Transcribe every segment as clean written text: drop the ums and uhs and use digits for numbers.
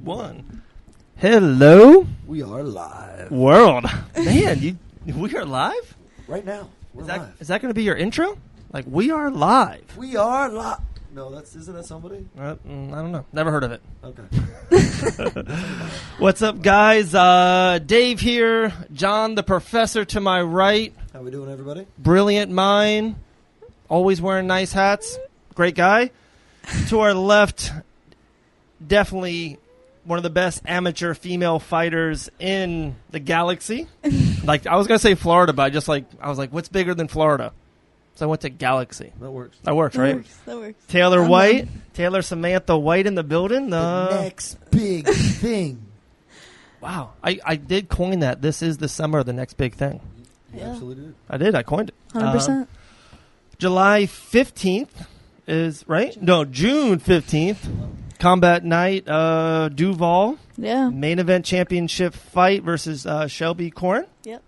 1. Hello, We are live. world. Man, we are live? Right now. We're live. Is that going to be your intro? Like, we are live. We are live. No, isn't that somebody? I don't know. Never heard of it. Okay. What's up, guys? Dave here. John, the professor to my right. How we doing, everybody? Brilliant mind. Always wearing nice hats. Great guy. To our left, definitely one of the best amateur female fighters in the galaxy. Like, I was going to say Florida, but I was like, what's bigger than Florida? So I went to Galaxy. That works. That works, right? That works. Taylor I'm White. done. Taylor Samantha White in the building. The next big thing. Wow. I did coin that. This is the summer of the next big thing. You Yeah. absolutely did. I did. I coined it. 100%. July 15th is, right? No, June 15th. Combat Night, Duval. Yeah. Main event championship fight versus Shelby Corrin. Yep.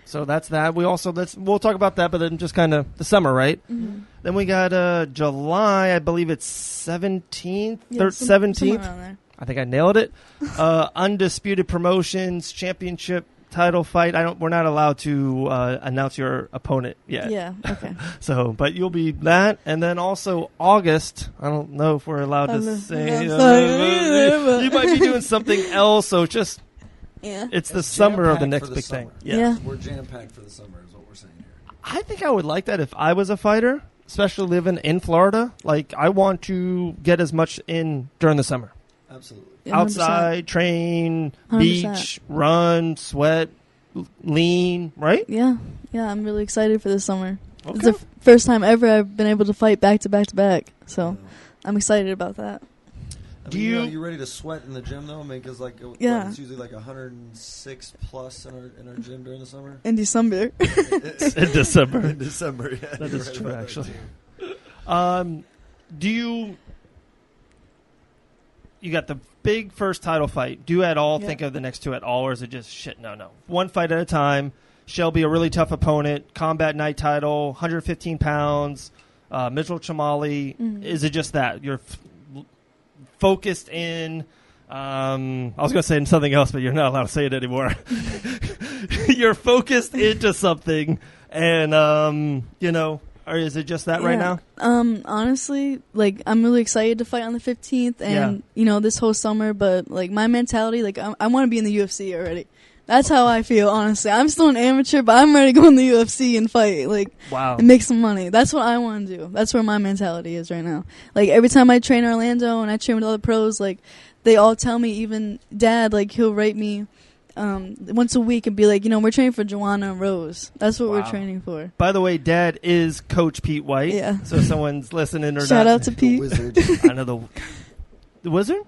So that's that. We'll talk about that, but then just kind of the summer, right? Mm-hmm. Then we got July, I believe it's 17th, Yeah, 17th. somewhere around there. I think I nailed it. Undisputed Promotions championship title fight. We're not allowed to announce your opponent yet. Yeah. Okay. So, but you'll be that, and then also August. I don't know if we're allowed to say. I'm sorry. You might be doing something else. So just Yeah. it's the summer of the jam-packed next for big summer. thing. Yeah. We're jam-packed for the summer is what we're saying here. I think I would like that if I was a fighter, especially living in Florida. Like, I want to get as much in during the summer. Absolutely. Yeah, 100%. Outside, train, 100%. beach, run, sweat, lean, right? Yeah. Yeah. I'm really excited for this summer. Okay. It's the first time ever I've been able to fight back to back to back. So I'm excited about that. Do you know, you- you ready to sweat in the gym though? I mean, because Yeah. it's usually like 106 plus in our gym during the summer. In December. In December. In December, yeah. That you're is right true, about that, actually. too. Do you got the big first title fight? Do you at all Yeah. think of the next two at all, or is it just shit? No. One fight at a time. Shelby, a really tough opponent. Combat Night title, 115 pounds. Mitchell Chamali. Mhm. Is it just that you're focused in? I was going to say something else, but you're not allowed to say it anymore. You're focused into something, and or is it just that right now? Honestly, like, I'm really excited to fight on the 15th and, this whole summer, but, like, my mentality, like, I want to be in the UFC already. That's how I feel, honestly. I'm still an amateur, but I'm ready to go in the UFC and fight, like, Wow. and make some money. That's what I want to do. That's where my mentality is right now. Like, every time I train Orlando and I train with other pros, like, they all tell me, even Dad, like, he'll write me once a week and be like, we're training for Joanna and Rose. That's what Wow. we're training for. By the way, Dad is Coach Pete White. Yeah. So if someone's listening or Shout not. out to The Pete. wizard. I know the Wizard.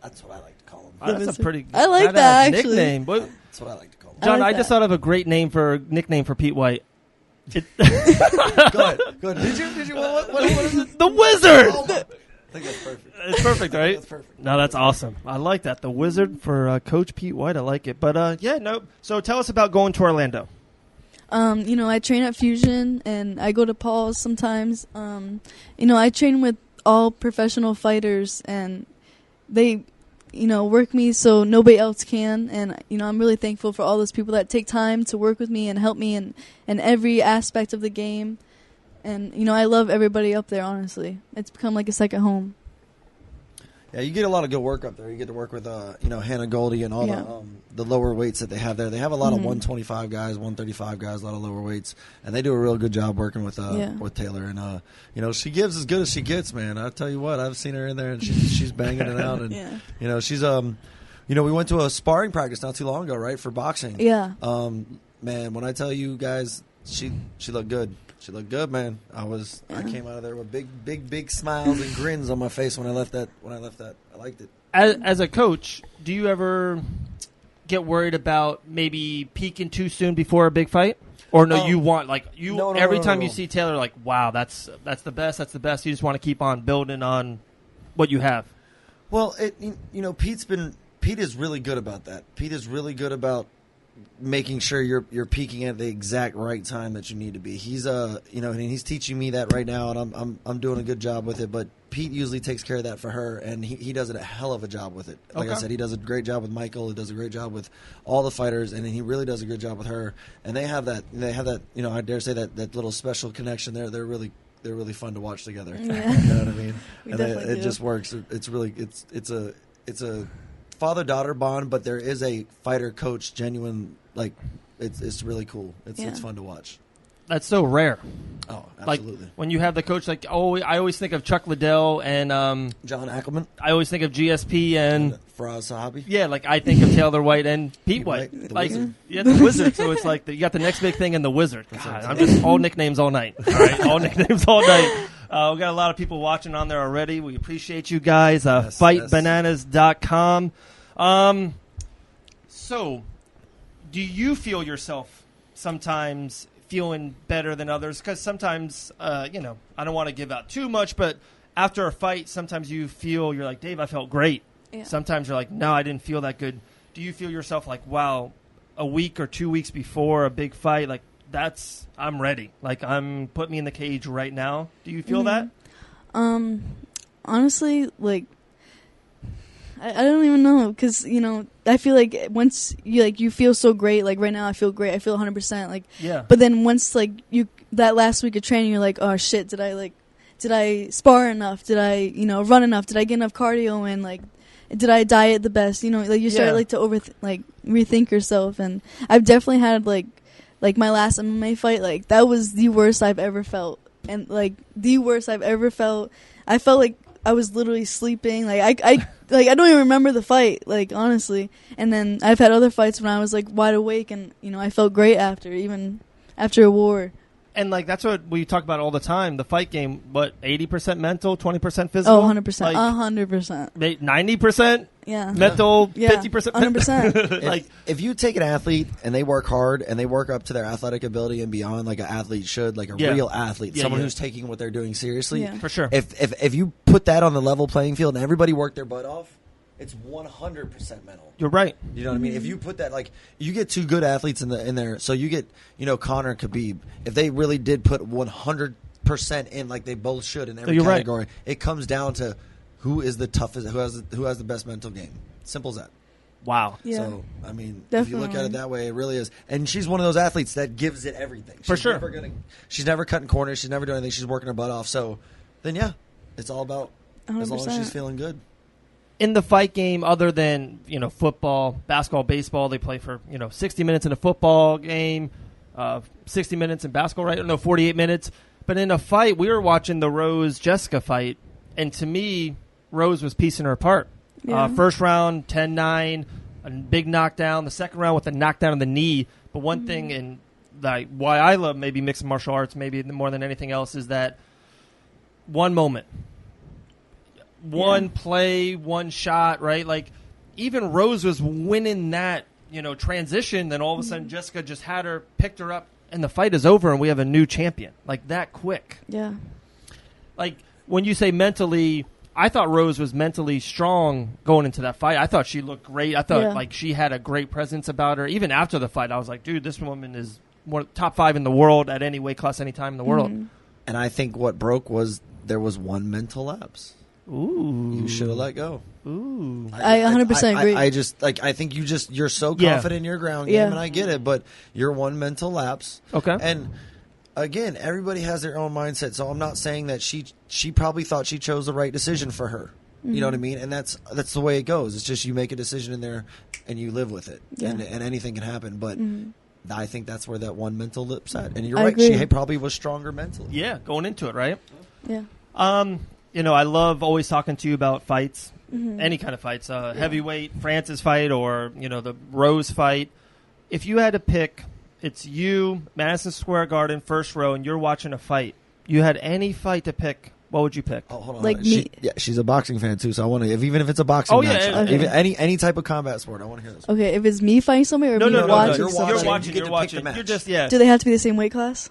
That's what I like to call him. That's a Wizard. pretty. I like badass that, actually. nickname. What, That's what I like to call him. John, like I just that. thought of a great nickname for Pete White. Go ahead. Did you? What is it? The Wizard. Oh, I think that's perfect. It's perfect, right? That's perfect. No, that's awesome. I like that. The Wizard for Coach Pete White. I like it. But no. So tell us about going to Orlando. I train at Fusion and I go to Paul's sometimes. I train with all professional fighters and they, work me so nobody else can. And, I'm really thankful for all those people that take time to work with me and help me in every aspect of the game. And, I love everybody up there, honestly. It's become like a second home. Yeah, you get a lot of good work up there. You get to work with, Hannah Goldie and all Yeah. the lower weights that they have there. They have a lot of Mhm. 125 guys, 135 guys, a lot of lower weights, and they do a real good job working with Yeah. with Taylor. And she gives as good as she gets, man. I tell you what, I've seen her in there and she's banging it out. And Yeah. she's we went to a sparring practice not too long ago, right, for boxing. Yeah. Man, when I tell you guys, she looked good. She looked good, man. I came out of there with big smiles and grins on my face when I left that. I liked it. As a coach, do you ever get worried about maybe peaking too soon before a big fight? Or no, you want No, every no, time no. you see Taylor, like, wow, that's the best. That's the best. You just want to keep on building on what you have. Well, Pete is really good about that. Pete is really good about making sure you're peaking at the exact right time that you need to be. He's and he's teaching me that right now, and I'm doing a good job with it. But Pete usually takes care of that for her, and he does a hell of a job with it. Like I said, he does a great job with Michael. He does a great job with all the fighters, and he really does a good job with her. And they have that. I dare say that little special connection there. They're really fun to watch together. Yeah. You know what I mean? We And definitely it do. just works. It's really it's a father-daughter bond, but there is a fighter-coach genuine, like, it's really cool. It's fun to watch. That's so rare. Oh, Like absolutely. when you have the coach, like, I always think of Chuck Liddell, and John Ackelman I always think of GSP, and Faraz Sahabi. yeah, like I think of Taylor White and Pete Pete White. White, the Like, Wizard. yeah, the Wizard. So it's like you got the next big thing in the Wizard. God, I'm just all nicknames all night. All right, all nicknames all night. We got a lot of people watching on there already. We appreciate you guys. Yes, FightBananas.com. So, do you feel yourself sometimes feeling better than others? Because sometimes, I don't want to give out too much, but after a fight, sometimes you feel, you're like, Dave, I felt great. Yeah. Sometimes you're like, no, I didn't feel that good. Do you feel yourself like, wow, a week or 2 weeks before a big fight, like, I'm ready. Like, put me in the cage right now. Do you feel that? Honestly, like, I don't even know, because, I feel like once you feel so great, like right now I feel great, I feel 100%, like, Yeah. but then once, like, that last week of training, you're like, oh shit, did I spar enough? Did I, run enough? Did I get enough cardio in? Like, did I diet the best? Like, you start, Yeah. like, to rethink yourself, and I've definitely had, like my last MMA fight, like, that was the worst I've ever felt, and, like, the worst I've ever felt. I felt like I was literally sleeping. Like, I don't even remember the fight, like, honestly. And then I've had other fights when I was, like, wide awake, and, I felt great even after a war. And, like, that's what we talk about all the time. The fight game, 80% mental, 20% physical? Oh, 100%. Like, 100%. 90% Yeah. mental, Yeah. 50%? 100%. Like, If you take an athlete and they work hard and they work up to their athletic ability and beyond, like an athlete should, like a Yeah. real athlete, Yeah, someone yeah. who's taking what they're doing seriously. Yeah. for sure. If you put that on the level playing field and everybody worked their butt off, it's 100% mental. You're right. You know what I mean? If you put that, like, you get two good athletes in there, so you get, Conor and Khabib. If they really did put 100% in, like they both should in every You're right. category, it comes down to who is the toughest, who has the best mental game. Simple as that. Wow. Yeah. So, I mean, if you look at Definitely. it that way, it really is. And she's one of those athletes that gives it everything. For She's sure. She's never cutting corners. She's never doing anything. She's working her butt off. So, then, yeah, it's all about as long as 100%. she's feeling good. In the fight game, other than, football, basketball, baseball, they play for, 60 minutes in a football game, 60 minutes in basketball, right? No, 48 minutes. But in a fight, we were watching the Rose-Jessica fight, and to me, Rose was piecing her apart. Yeah. First round, 10-9, a big knockdown. The second round with a knockdown in the knee. But one thing, and why I love maybe mixed martial arts, maybe more than anything else, is that one moment, one play, one shot, right? Like, even Rose was winning that, transition. Then all of a sudden, Jessica just picked her up, and the fight is over, and we have a new champion. Like, that quick. Yeah. Like, when you say mentally, I thought Rose was mentally strong going into that fight. I thought she looked great. I thought, like, she had a great presence about her. Even after the fight, I was like, dude, this woman is top 5 in the world at any weight class, any time in the world. And I think what broke was there was one mental lapse. Ooh. You should have let go. Ooh. I 100% agree. I just, like, I think you're so Yeah. confident in your ground game, Yeah. and I get it, but you're one mental lapse. Okay. And again, everybody has their own mindset, so I'm not saying that she probably thought she chose the right decision for her. You know what I mean? And that's the way it goes. It's just you make a decision in there and you live with it, Yeah. and anything can happen. But I think that's where that one mental lapse at. And you're I right, agree. she probably was stronger mentally. Yeah, going into it, right? Yeah. I love always talking to you about fights, any kind of fights, heavyweight, Francis fight, or, the Rose fight. If you had to pick, it's you, Madison Square Garden, first row, and you're watching a fight. You had any fight to pick, what would you pick? Oh, hold on. Like She, me- yeah, she's a boxing fan too, so I want to. Even if it's a boxing Oh, yeah, match, yeah, yeah. even any type of combat sport, I want to hear this. Okay, if it's me fighting somebody or me No, watching you're somebody, watching. You're You get to pick watching. the match. You're just, yeah. do they have to be the same weight class?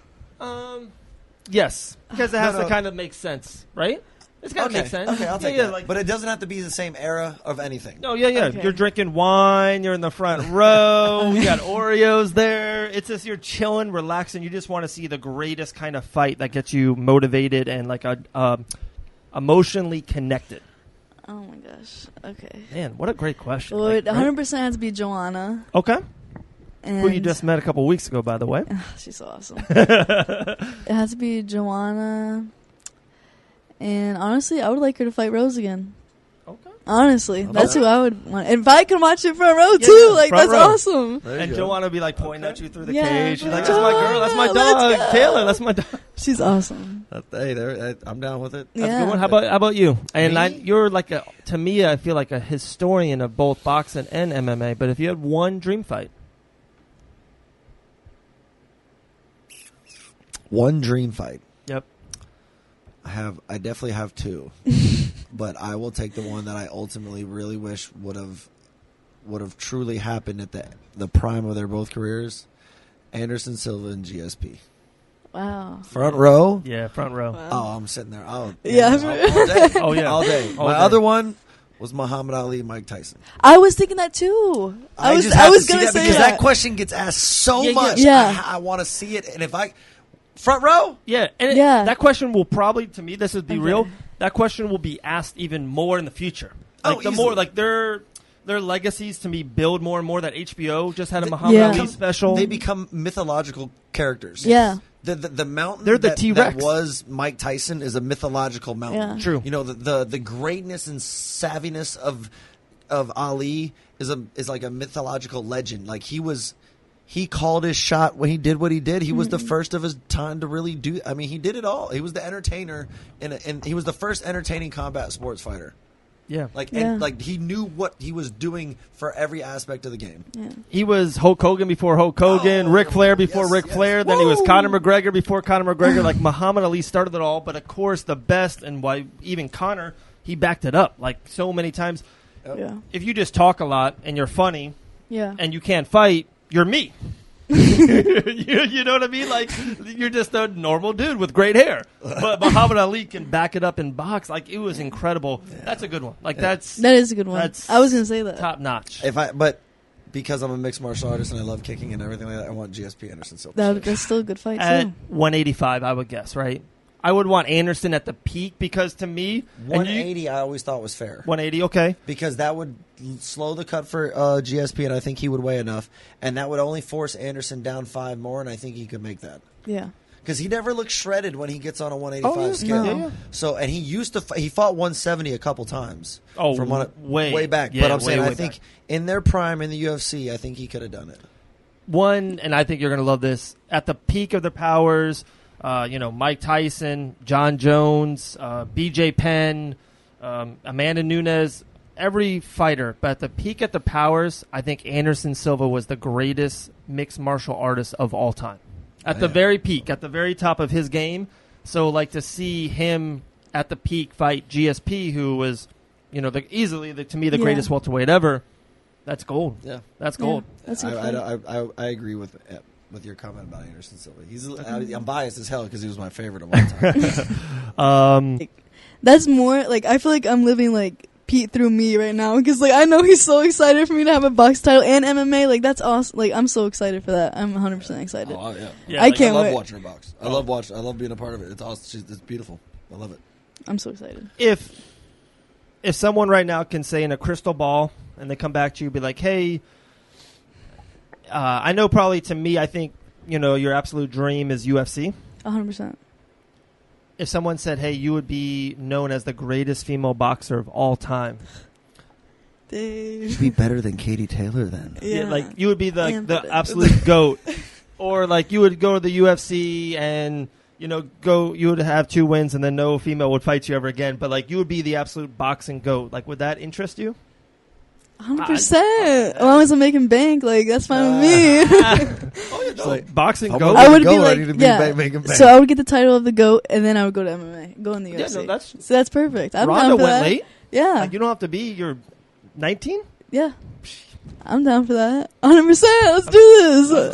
Yes, because it has No. to kind of make sense, right? It's got to make sense. Okay, I'll take yeah, that. like, but it doesn't have to be the same era of anything. no, yeah. Okay. You're drinking wine. You're in the front row. You got Oreos there. It's just you're chilling, relaxing. You just want to see the greatest kind of fight that gets you motivated and like emotionally connected. Oh my gosh. Okay. Man, what a great question. Well, it Like, 100% has to be Joanna. okay. And Who you just met a couple weeks ago, by the way. she's so awesome. It has to be Joanna. And honestly, I would like her to fight Rose again. Okay. Honestly, Okay. that's who I would want. And if I can watch it front row Yeah, too, yeah, like front that's row. awesome. There you And go. Joanna would be like pointing at you through the Yeah, cage. She's like, Joanna, that's my girl. That's my let's dog. go. Taylor, that's my dog. She's awesome. Hey, I'm down with it. That's a Yeah. good one. How about you? And Me? you're like to me, I feel like a historian of both boxing and MMA. But if you had one dream fight, One dream fight. yep. I definitely have two, but I will take the one that I ultimately really wish would have truly happened at the prime of their both careers. Anderson Silva and GSP. Wow. Front row. Yeah, front row. Wow. Oh, I'm sitting there. Oh, Yeah. all day. Oh, yeah. all day. All My day. other one was Muhammad Ali, Mike Tyson. I was thinking that too. I just was have to see gonna that say because that. that question gets asked so Yeah, much. yeah. I want to see it, and if I front row, Yeah, and Yeah. that question will probably, to me, this is be Okay. real. That question will be asked even more in the future. Oh, Like the easily. more, like their legacies to me build more and more. That HBO just had a Muhammad Yeah. Ali special. they become mythological characters. Yeah. The mountain They're the that T-Rex. was Mike Tyson is a mythological mountain. Yeah. True. You know, the greatness and savviness of Ali is like a mythological legend. Like he called his shot when he did what he did. He was the first of his time to really do. I mean, he did it all. He was the entertainer, and he was the first entertaining combat sports fighter. yeah, Like he knew what he was doing for every aspect of the game. Yeah. he was Hulk Hogan before Hulk Hogan, Oh, Ric Flair before yes, Ric yes. Flair. Then he was Woo! Conor McGregor before Conor McGregor. Like Muhammad Ali started it all, but of course the best, and why even Conor, he backed it up like so many times. Yeah. If you just talk a lot and you're funny Yeah. and you can't fight, you're me. you know what I mean? Like you're just a normal dude with great hair. But Muhammad Ali can back it up in box. Like it was incredible. That's a good one. Like That is a good one. That's I was gonna say that. top notch. But because I'm a mixed martial artist and I love kicking and everything like that, I want GSP Anderson Silva. That's still a good fight At too. 185, I would guess, right? I would want Anderson at the peak because to me, and you- 180 I always thought was fair. 180, okay. Because that would slow the cut for GSP, and I think he would weigh enough, and that would only force Anderson down 5 more, and I think he could make that. Yeah. Because he never looks shredded when he gets on a 185 Oh, yeah. scale. No. Yeah, yeah. So, and he used to he fought 170 a couple times. Oh, from way back. yeah, but I'm way, saying way I think back. in their prime in the UFC, I think he could have done it. One, and I think you're going to love this, at the peak of their powers, Mike Tyson, John Jones, BJ Penn, Amanda Nunes, every fighter. But at the peak of the powers, I think Anderson Silva was the greatest mixed martial artist of all time. At the very peak, at the very top of his game. So, like, to see him at the peak fight GSP, who was, easily, to me, the Yeah. greatest welterweight ever, that's gold. Yeah. That's gold. Yeah, that's a good fight. I agree with your comment about Anderson Silva. I'm biased as hell because he was my favorite of all time. That's more like I feel like I'm living like Pete through me right now because like I know he's so excited for me to have a box title and MMA. Like that's awesome. Like I'm so excited for that. I'm 100% excited. Oh yeah, Yeah, I like, can't I love wait. watching her box. I love being a part of it. It's awesome. It's beautiful. I love it. I'm so excited. If someone right now can say in a crystal ball and they come back to you be like, hey, I know probably to me, I think, your absolute dream is UFC. 100%. If someone said, hey, you would be known as the greatest female boxer of all time. Dave. Be better than Katie Taylor then. Yeah. Like you would be the And- absolute GOAT. Or like you would go to the UFC and, you would have 2 wins and then no female would fight you ever again. But like you would be the absolute boxing GOAT. Like would that interest you? 100%. As long as I'm making bank, like that's fine with me. It's like, Boxing I'm GOAT? I gonna would go, be I like, need to be yeah. making bank. So I would get the title of the GOAT, and then I would go to MMA, go in the UFC. Yeah, no, that's so that's perfect. I'm Ronda down for went that. late. Yeah, Like you don't have to be. You're 19. yeah. I'm down for that. 100%. Let's do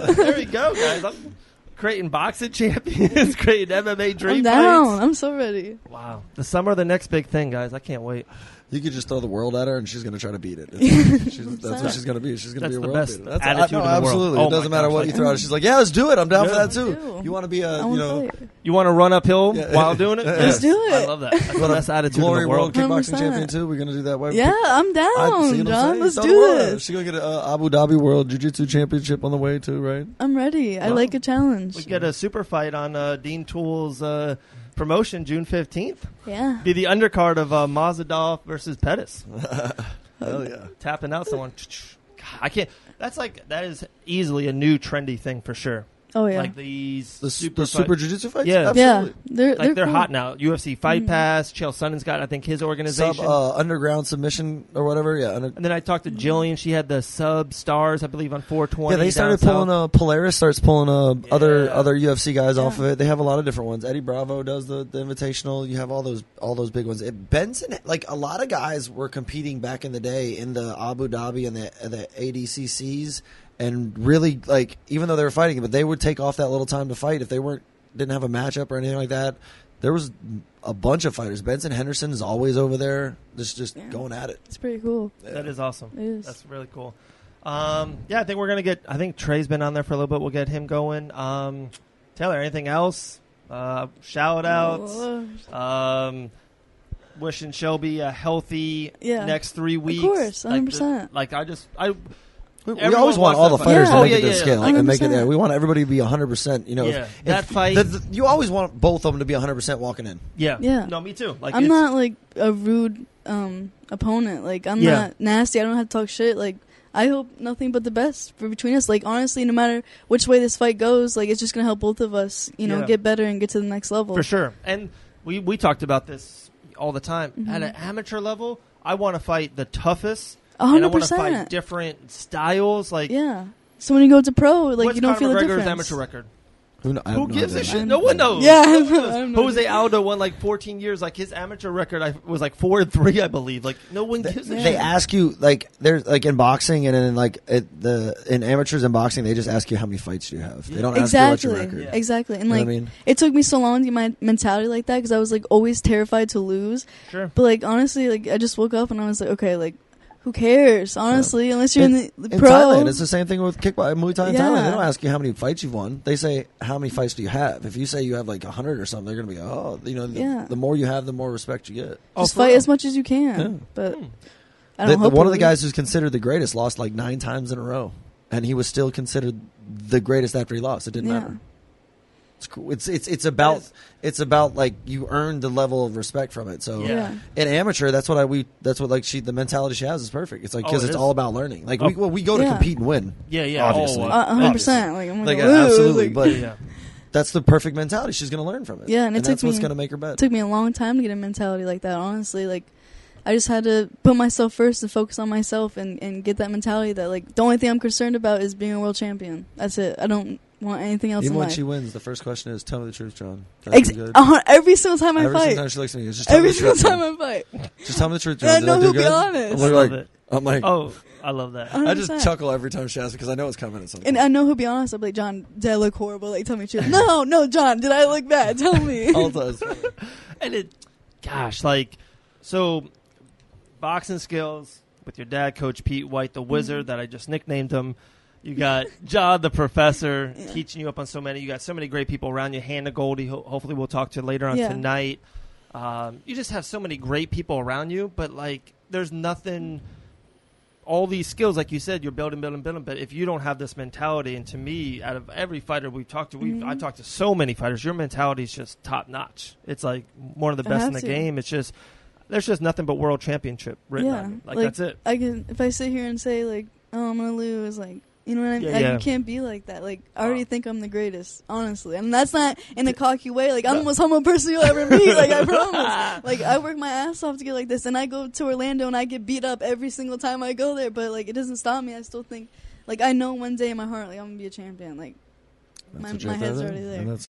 this. There we go, guys. Creating boxing champions, creating MMA dream I'm down. fights. I'm so ready. Wow. The summer, the next big thing, guys. I can't wait. You could just throw the world at her, and she's going to try to beat it. That's what she's going to be. She's going to be a the world best beater. attitude in the world. Absolutely. Oh It doesn't my matter gosh, what like- you throw at her. She's like, yeah, let's do it. I'm down for Yeah. that too. do. You want to be a, I you want know, to fight. You want to run uphill Yeah. while doing it? Let's do it. I love that. That's the best attitude Glory in the World world. Kickboxing 100%. Champion too. We're going to do that. Yeah, I'm down, John. Let's do this. She's going to get a Abu Dhabi World Jiu-Jitsu Championship on the way too, right? I'm ready. I Wow. like a challenge. We get a super fight on Dean Toole's promotion June 15th. Yeah. Be the undercard of Mazadov versus Pettis. Hell yeah. Tapping out someone. God, I can't. That is easily a new trendy thing for sure. Oh yeah. Like these The super super fight- Jiu-Jitsu fights? Yeah. Absolutely. Yeah. they're cool. hot now. UFC Fight Mhm. Pass. Chael Sonnen's got, I think, his organization. Underground submission or whatever. Yeah. And then I talked to Jillian. She had the sub stars, I believe, on 420. Yeah, they started down pulling. south. Polaris starts pulling other Yeah. UFC guys off Yeah. of it. They have a lot of different ones. Eddie Bravo does the Invitational. You have all those big ones. Benson, like a lot of guys were competing back in the day in the Abu Dhabi and the ADCCs, and really like even though they were fighting, but they would take off that little time to fight if they didn't have a matchup or anything like that. There was a bunch of fighters. Benson Henderson is always over there, just Yeah. going at it. It's pretty cool. That is awesome. It is. That's really cool. Yeah, I think we're going to get... I think Trey's been on there for a little bit. We'll get him going. Taylor, anything else? Shout-outs? Wishing Shelby a healthy Yeah. next 3 weeks. course, 100%. We Everyone always want wants all the that fighters fight. to Yeah. make it to Yeah, scale yeah. and make it 100%. there. We want everybody to be 100%. You know, Yeah. That fight- you always want both of them to be 100% walking in. Yeah. Yeah. No, me too. Like I'm it's- not like a rude opponent. Like I'm Yeah. not nasty. I don't have to talk shit. Like I hope nothing but the best for between us. Like honestly, no matter which way this fight goes, like it's just gonna help both of us, Yeah. get better and get to the next level. For sure. And we talked about this all the time. Mhm. At an amateur level, I want to fight the toughest. 100%. And I want to fight different styles. Like, Yeah. So when you go to pro, like what's you don't Conor feel the McGregor's difference. amateur record? I have Who no gives a idea. shit? No one knows. Yeah, No one knows. I have no Jose idea. Aldo won like 14 years. Like his amateur record was like 4-3, I believe. Like no one gives a They shit. ask you like there's like in boxing and in like in amateurs in boxing they just ask you how many fights do you have. They don't Exactly. ask you what's your record. Yeah. Exactly. And You know like what I mean? it took me so long to get my mentality like that because I was like always terrified to lose. Sure. But like honestly, like I just woke up and I was like, okay, like who cares? Honestly, unless you're in the In pro. Thailand, it's the same thing with kickboxing, Muay Thai in Yeah. Thailand. They don't ask you how many fights you've won. They say how many fights do you have. If you say you have like 100 or something, they're gonna be Yeah. the more you have, the more respect you get. Just for fight real? as much as you can. Yeah. But Hmm. I don't hope One of the we- guys who's considered the greatest lost like 9 times in a row, and he was still considered the greatest after he lost. It didn't Yeah. matter. It's cool. It's about like you earned the level of respect from it. So Yeah. in amateur, that's what the mentality she has is perfect. It's like Oh, because it it's is. all about learning. Like Oh. we go to Yeah. compete and win. Yeah, yeah. Obviously. Oh, 100%. Like I'm Like like, "Ooh," absolutely, like- but yeah. that's the perfect mentality. She's going to learn from it. Yeah, and it took that's what's me- going to make her better. it took me a long time to get a mentality like that. Honestly, like I just had to put myself first and focus on myself and get that mentality that like the only thing I'm concerned about is being a world champion. That's it. I don't want anything else Even in when life. she wins, the first question is, "Tell me the truth, John." That's good. Every single time I Every fight. single time she looks at me, it's just tell Every me the single truth. time John. I fight. Just tell me the truth, John. And I Did know do he'll be good? honest. I'm Love like, it. I'm like, Oh, I love that. I just 100%. chuckle every time she asks because I know it's coming at some point. And I know he'll be honest. I'll be like, John, did I look horrible? Like, tell me the truth. No, John, did I look bad? Tell me. All the time. And gosh, like, so boxing skills with your dad, Coach Pete White, the wizard that I just nicknamed him. You got John, the professor, Yeah. teaching you up on so many. You got so many great people around you. Hannah Goldie, hopefully we'll talk to later on Yeah. tonight. You just have so many great people around you, but like, there's nothing. All these skills, like you said, you're building. But if you don't have this mentality, and to me, out of every fighter we've talked to, I Mhm. talked to so many fighters. Your mentality is just top notch. It's like one of the I best in have the to. game. It's just there's just nothing but world championship written Yeah, on it. Like like- that's it. I can if I sit here and say like, oh, I'm gonna lose, like you know what I mean? Yeah, Like, yeah. you can't be like that. Like I already Wow. think I'm the greatest, honestly, and that's not in a cocky way. Like I'm No. the most humble person you'll ever meet. Like I promise. Like I work my ass off to get like this, and I go to Orlando and I get beat up every single time I go there. But like it doesn't stop me. I still think, like I know one day in my heart, like I'm gonna be a champion. Like That's my what you have to head's have already there. And that's